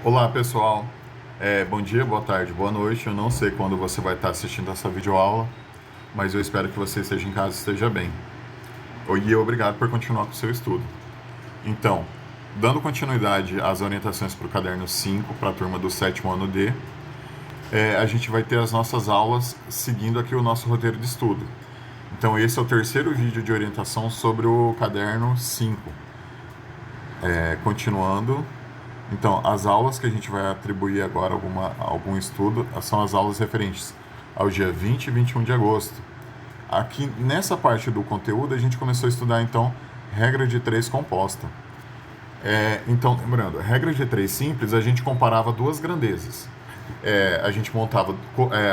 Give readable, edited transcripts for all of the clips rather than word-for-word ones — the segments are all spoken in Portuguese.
Olá pessoal, bom dia, boa tarde, boa noite. Eu não sei quando você vai estar assistindo essa videoaula, mas eu espero que você esteja em casa e esteja bem. E obrigado por continuar com o seu estudo. Então, dando continuidade às orientações para o caderno 5, para a turma do sétimo ano D, a gente vai ter as nossas aulas seguindo aqui o nosso roteiro de estudo. Então, esse é o terceiro vídeo de orientação sobre o caderno 5. Continuando. Então, as aulas que a gente vai atribuir agora algum estudo são as aulas referentes ao dia 20 e 21 de agosto. Aqui nessa parte do conteúdo a gente começou a estudar então regra de três composta. Então, lembrando, regra de três simples, a gente comparava duas grandezas. A gente montava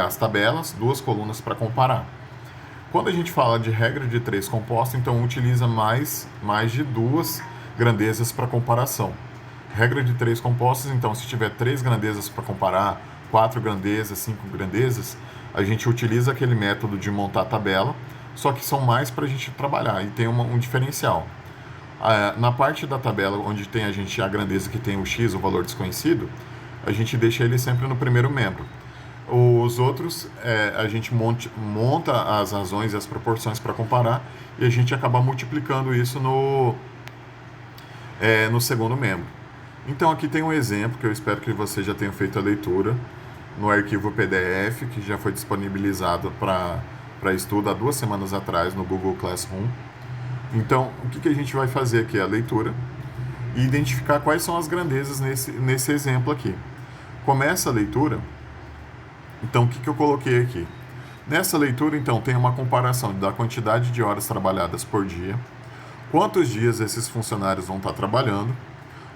as tabelas, duas colunas para comparar. Quando a gente fala de regra de três composta, então utiliza mais de duas grandezas para comparação. Regra de três compostas, então, se tiver três grandezas para comparar, quatro grandezas, cinco grandezas, a gente utiliza aquele método de montar a tabela, só que são mais para a gente trabalhar e tem um diferencial. Na parte da tabela, onde tem a grandeza que tem o x, o valor desconhecido, a gente deixa ele sempre no primeiro membro. Os outros, a gente monta as razões e as proporções para comparar e a gente acaba multiplicando isso no segundo membro. Então aqui tem um exemplo que eu espero que você já tenha feito a leitura no arquivo PDF que já foi disponibilizado para estudo há 2 semanas atrás no Google Classroom. Então o que a gente vai fazer aqui é a leitura e identificar quais são as grandezas nesse exemplo aqui. Começa a leitura. Então o que eu coloquei aqui? Nessa leitura então tem uma comparação da quantidade de horas trabalhadas por dia, quantos dias esses funcionários vão estar trabalhando,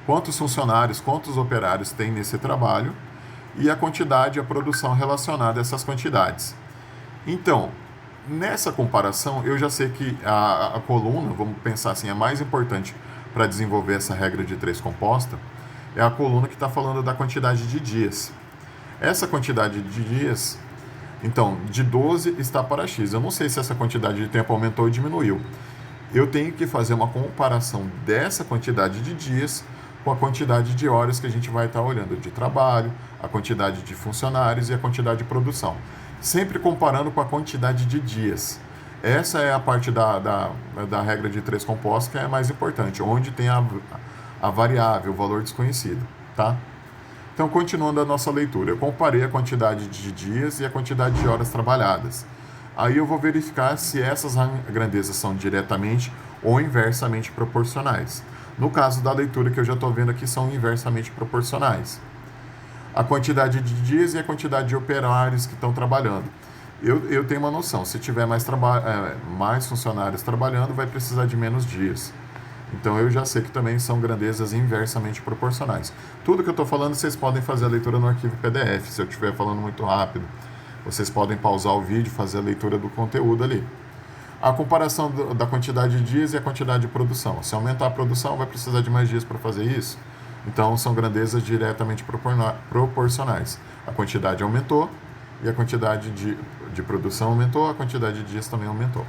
quantos funcionários, quantos operários tem nesse trabalho e a quantidade e a produção relacionada a essas quantidades. Então, nessa comparação, eu já sei que a coluna, vamos pensar assim, a mais importante para desenvolver essa regra de três composta é a coluna que está falando da quantidade de dias. Essa quantidade de dias, então, de 12 está para x. Eu não sei se essa quantidade de tempo aumentou ou diminuiu. Eu tenho que fazer uma comparação dessa quantidade de dias com a quantidade de horas que a gente vai estar olhando de trabalho, a quantidade de funcionários e a quantidade de produção. Sempre comparando com a quantidade de dias. Essa é a parte da regra de três compostos que é a mais importante, onde tem a variável, o valor desconhecido. Tá? Então, continuando a nossa leitura, eu comparei a quantidade de dias e a quantidade de horas trabalhadas. Aí eu vou verificar se essas grandezas são diretamente ou inversamente proporcionais. No caso da leitura que eu já estou vendo aqui, são inversamente proporcionais. A quantidade de dias e a quantidade de operários que estão trabalhando. Eu tenho uma noção, se tiver mais funcionários trabalhando, vai precisar de menos dias. Então eu já sei que também são grandezas inversamente proporcionais. Tudo que eu estou falando, vocês podem fazer a leitura no arquivo PDF. Se eu estiver falando muito rápido, vocês podem pausar o vídeo e fazer a leitura do conteúdo ali. A comparação da quantidade de dias e a quantidade de produção. Se aumentar a produção, vai precisar de mais dias para fazer isso. Então, são grandezas diretamente proporcionais. A quantidade aumentou e a quantidade de produção aumentou, a quantidade de dias também aumentou.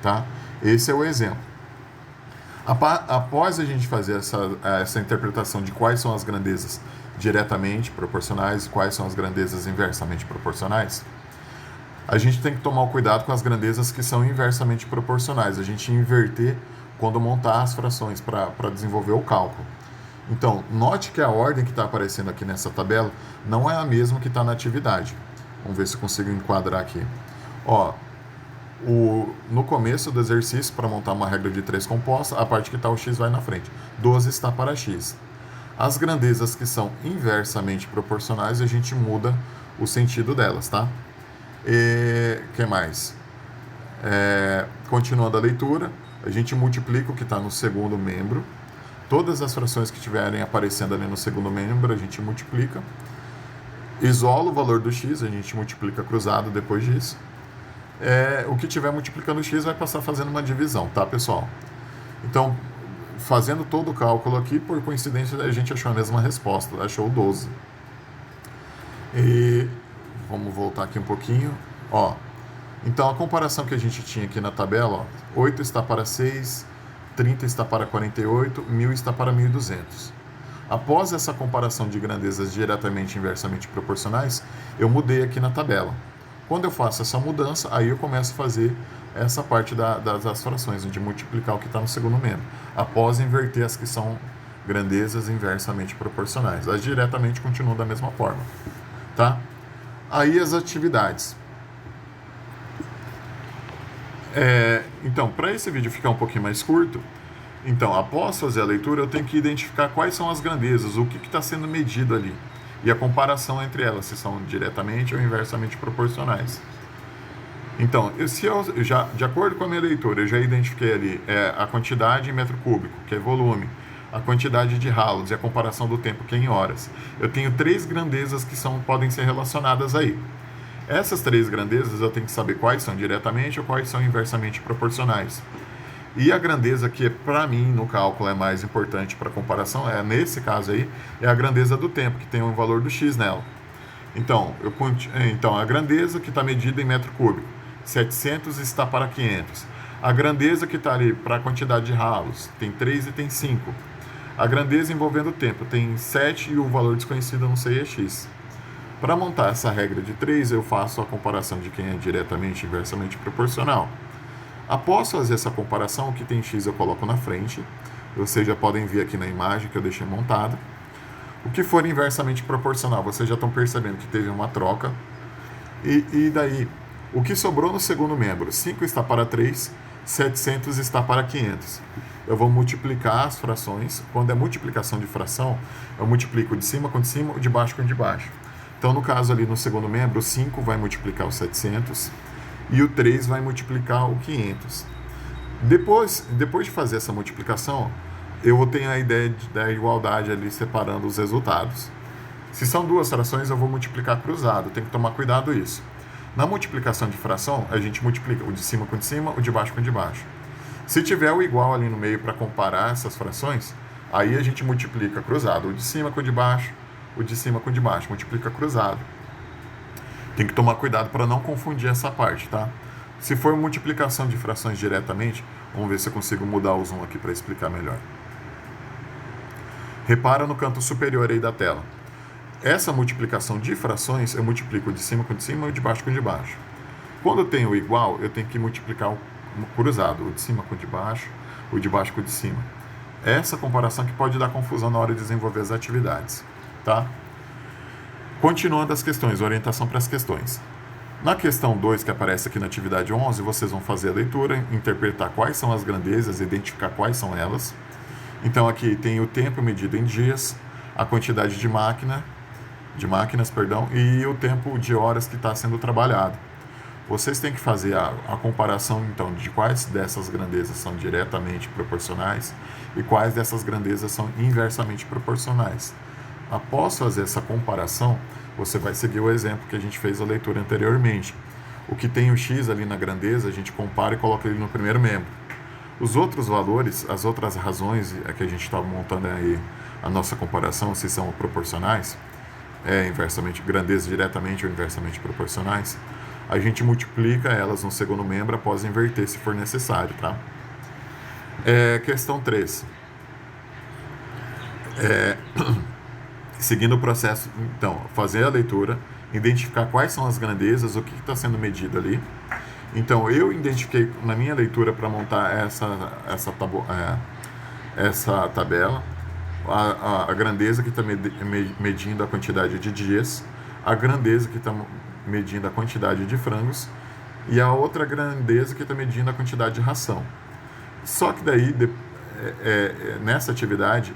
Tá? Esse é o exemplo. Após a gente fazer essa interpretação de quais são as grandezas diretamente proporcionais e quais são as grandezas inversamente proporcionais, a gente tem que tomar cuidado com as grandezas que são inversamente proporcionais. A gente inverter quando montar as frações para desenvolver o cálculo. Então, note que a ordem que está aparecendo aqui nessa tabela não é a mesma que está na atividade. Vamos ver se eu consigo enquadrar aqui. No começo do exercício, para montar uma regra de três composta, a parte que está o x vai na frente. 12 está para x. As grandezas que são inversamente proporcionais, a gente muda o sentido delas, tá? Que mais? Continuando a leitura, a gente multiplica o que está no segundo membro. Todas as frações que estiverem aparecendo ali no segundo membro, a gente multiplica. Isola o valor do x, a gente multiplica cruzado depois disso. O que estiver multiplicando o x vai passar fazendo uma divisão, tá, pessoal? Então, fazendo todo o cálculo aqui, por coincidência, a gente achou a mesma resposta, achou 12. E vamos voltar aqui um pouquinho. Então, a comparação que a gente tinha aqui na tabela, 8 está para 6, 30 está para 48, 1000 está para 1200. Após essa comparação de grandezas diretamente e inversamente proporcionais, eu mudei aqui na tabela. Quando eu faço essa mudança, aí eu começo a fazer essa parte das frações, de multiplicar o que está no segundo membro, após inverter as que são grandezas inversamente proporcionais. As diretamente continuam da mesma forma, tá? Aí as atividades. Então, para esse vídeo ficar um pouquinho mais curto, então, após fazer a leitura, eu tenho que identificar quais são as grandezas, o que está sendo medido ali, e a comparação entre elas, se são diretamente ou inversamente proporcionais. Então, de acordo com a minha leitura, eu já identifiquei ali a quantidade em metro cúbico, que é volume, a quantidade de ralos e a comparação do tempo, que é em horas. Eu tenho 3 grandezas que podem ser relacionadas aí. Essas 3 grandezas eu tenho que saber quais são diretamente ou quais são inversamente proporcionais. E a grandeza que, para mim, no cálculo é mais importante para comparação, nesse caso aí, é a grandeza do tempo, que tem um valor do x nela. Então, a grandeza que está medida em metro cúbico, 700 está para 500. A grandeza que está ali para a quantidade de ralos, tem 3 e tem 5. A grandeza envolvendo o tempo, tem 7 e o valor desconhecido eu não sei é x. Para montar essa regra de 3, eu faço a comparação de quem é diretamente e inversamente proporcional. Após fazer essa comparação, o que tem x eu coloco na frente. Vocês já podem ver aqui na imagem que eu deixei montada. O que for inversamente proporcional, vocês já estão percebendo que teve uma troca. E daí, o que sobrou no segundo membro? 5 está para 3, 700 está para 500. Eu vou multiplicar as frações. Quando é multiplicação de fração, eu multiplico de cima com de cima, o de baixo com o de baixo. Então, no caso ali, no segundo membro, o 5 vai multiplicar o 700 e o 3 vai multiplicar o 500. Depois de fazer essa multiplicação, eu tenho a ideia da igualdade ali separando os resultados. Se são 2 frações, eu vou multiplicar cruzado. Tem que tomar cuidado isso. Na multiplicação de fração, a gente multiplica o de cima com o de cima, o de baixo com o de baixo. Se tiver o igual ali no meio para comparar essas frações, aí a gente multiplica cruzado. O de cima com o de baixo, o de cima com o de baixo. Multiplica cruzado. Tem que tomar cuidado para não confundir essa parte, tá? Se for multiplicação de frações diretamente, vamos ver se eu consigo mudar o zoom aqui para explicar melhor. Repara no canto superior aí da tela. Essa multiplicação de frações, eu multiplico o de cima com o de cima e o de baixo com o de baixo. Quando eu tenho o igual, eu tenho que multiplicar o cruzado, o de cima com o de baixo com o de cima. Essa comparação que pode dar confusão na hora de desenvolver as atividades, tá? Continuando as questões, orientação para as questões. Na questão 2, que aparece aqui na atividade 11, vocês vão fazer a leitura, interpretar quais são as grandezas, identificar quais são elas. Então aqui tem o tempo medido em dias, a quantidade de máquinas, e o tempo de horas que está sendo trabalhado. Vocês têm que fazer a comparação, então, de quais dessas grandezas são diretamente proporcionais e quais dessas grandezas são inversamente proporcionais. Após fazer essa comparação, você vai seguir o exemplo que a gente fez a leitura anteriormente. O que tem o x ali na grandeza, a gente compara e coloca ele no primeiro membro. Os outros valores, as outras razões que a gente está montando aí a nossa comparação, se são proporcionais, inversamente, grandeza diretamente ou inversamente proporcionais, a gente multiplica elas no segundo membro após inverter se for necessário, tá? Questão 3. Seguindo o processo, então, fazer a leitura, identificar quais são as grandezas, o que está sendo medido ali. Então, eu identifiquei na minha leitura para montar essa tabela, a grandeza que está medindo a quantidade de dias, a grandeza que está medindo a quantidade de frangos e a outra grandeza que está medindo a quantidade de ração. Só que daí, nessa atividade,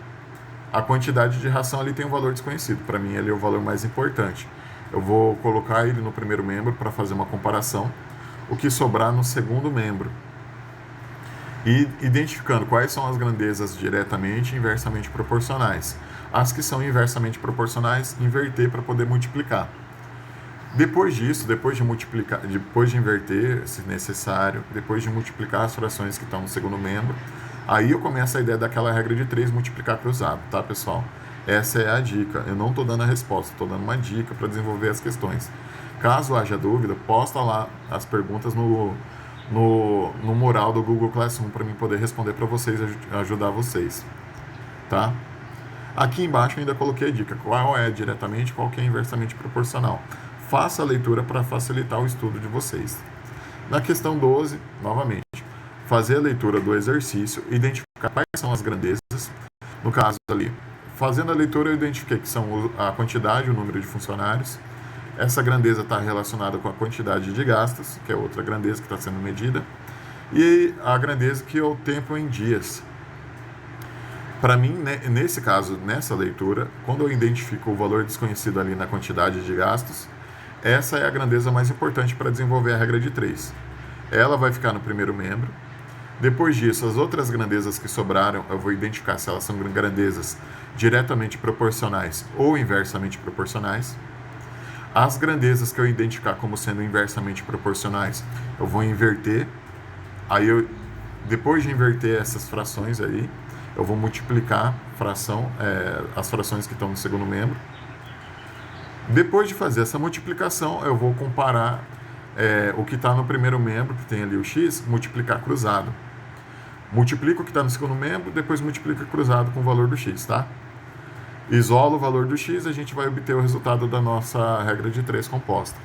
a quantidade de ração ali tem um valor desconhecido. Para mim, ele é o valor mais importante. Eu vou colocar ele no primeiro membro para fazer uma comparação. O que sobrar no segundo membro. E identificando quais são as grandezas diretamente e inversamente proporcionais. As que são inversamente proporcionais, inverter para poder multiplicar. Depois disso, depois de inverter, se necessário, depois de multiplicar as frações que estão no segundo membro, aí eu começo a ideia daquela regra de 3 multiplicar cruzado, tá, pessoal? Essa é a dica. Eu não estou dando a resposta, estou dando uma dica para desenvolver as questões. Caso haja dúvida, posta lá as perguntas no mural do Google Classroom para mim poder responder para vocês, ajudar vocês, tá? Aqui embaixo eu ainda coloquei a dica, qual é diretamente, qual que é inversamente proporcional. Faça a leitura para facilitar o estudo de vocês. Na questão 12, novamente, fazer a leitura do exercício, identificar quais são as grandezas. No caso ali, fazendo a leitura eu identifiquei que são a quantidade, o número de funcionários. Essa grandeza está relacionada com a quantidade de gastos, que é outra grandeza que está sendo medida. E a grandeza que é o tempo em dias. Para mim, né, nesse caso, nessa leitura, quando eu identifico o valor desconhecido ali na quantidade de gastos, essa é a grandeza mais importante para desenvolver a regra de 3. Ela vai ficar no primeiro membro. Depois disso, as outras grandezas que sobraram, eu vou identificar se elas são grandezas diretamente proporcionais ou inversamente proporcionais. As grandezas que eu identificar como sendo inversamente proporcionais, eu vou inverter. Aí, depois de inverter essas frações aí, eu vou multiplicar as frações que estão no segundo membro. Depois de fazer essa multiplicação, eu vou comparar o que está no primeiro membro, que tem ali o x, multiplicar cruzado. Multiplica o que está no segundo membro, depois multiplica cruzado com o valor do x, tá? Isola o valor do x, a gente vai obter o resultado da nossa regra de 3 composta.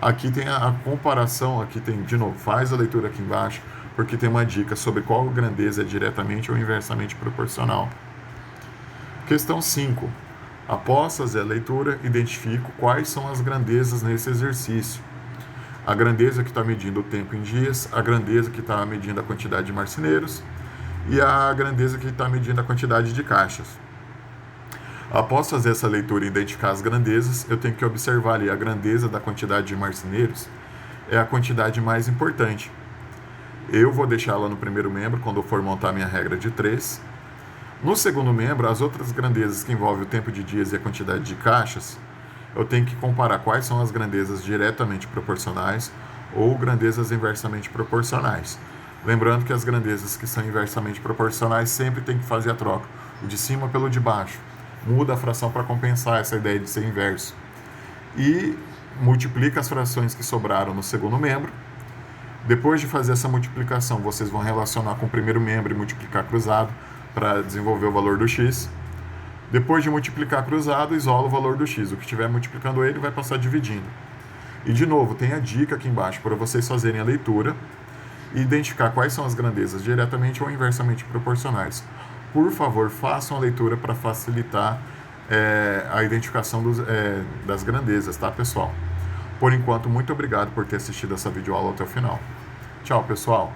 Aqui tem a comparação, aqui tem, de novo, faz a leitura aqui embaixo, porque tem uma dica sobre qual grandeza é diretamente ou inversamente proporcional. Questão 5. Após fazer a leitura, identifico quais são as grandezas nesse exercício. A grandeza que está medindo o tempo em dias, a grandeza que está medindo a quantidade de marceneiros e a grandeza que está medindo a quantidade de caixas. Após fazer essa leitura e identificar as grandezas, eu tenho que observar ali a grandeza da quantidade de marceneiros é a quantidade mais importante. Eu vou deixá-la no primeiro membro quando eu for montar minha regra de 3. No segundo membro, as outras grandezas que envolvem o tempo de dias e a quantidade de caixas, eu tenho que comparar quais são as grandezas diretamente proporcionais ou grandezas inversamente proporcionais. Lembrando que as grandezas que são inversamente proporcionais sempre tem que fazer a troca, o de cima pelo de baixo. Muda a fração para compensar essa ideia de ser inverso. E multiplica as frações que sobraram no segundo membro. Depois de fazer essa multiplicação, vocês vão relacionar com o primeiro membro e multiplicar cruzado para desenvolver o valor do x. Depois de multiplicar cruzado, isola o valor do x. O que estiver multiplicando ele vai passar dividindo. E, de novo, tem a dica aqui embaixo para vocês fazerem a leitura e identificar quais são as grandezas diretamente ou inversamente proporcionais. Por favor, façam a leitura para facilitar a identificação das grandezas, tá, pessoal? Por enquanto, muito obrigado por ter assistido essa videoaula até o final. Tchau, pessoal!